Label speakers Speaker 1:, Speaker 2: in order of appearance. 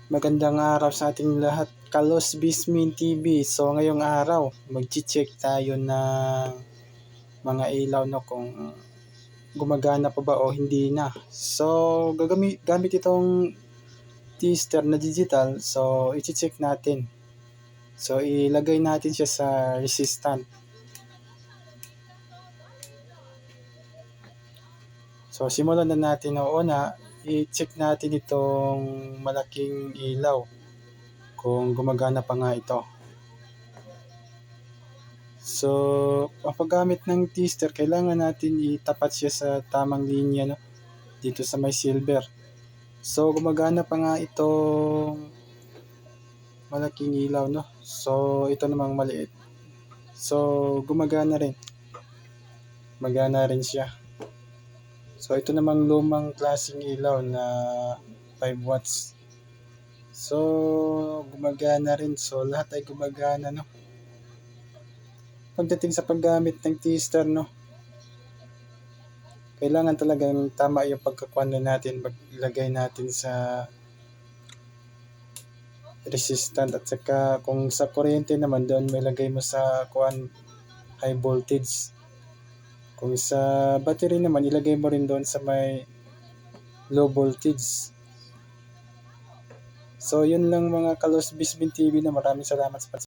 Speaker 1: Magandang araw sa ating lahat, Kalos Bismin TV. So ngayong araw, mag-check tayo ng mga ilaw no kung gumagana pa ba o hindi na. So gamit itong tester na digital, so i-check natin. So ilagay natin siya sa resistant. So simulan na natin na una, i-check natin itong malaking ilaw kung gumagana pa nga ito. So, ang paggamit ng tester, kailangan natin itapat siya sa tamang linya no? Dito sa may silver. So, gumagana pa nga itong malaking ilaw, no? So, ito namang maliit. So, gumagana rin. Magana rin siya. So, ito namang lumang klaseng ilaw na 5 watts. So, gumagana rin. So, lahat ay gumagana, no? Pagdating sa paggamit ng tester, no? Kailangan talagang tama yung pagkakuan natin, maglagay natin sa resistant, at saka kung sa kuryente naman doon may lagay mo sa kuan high voltage. Kung sa battery naman ilagay mo rin doon sa may low voltage. So yun lang mga Kalos Bismin TV, na maraming salamat sa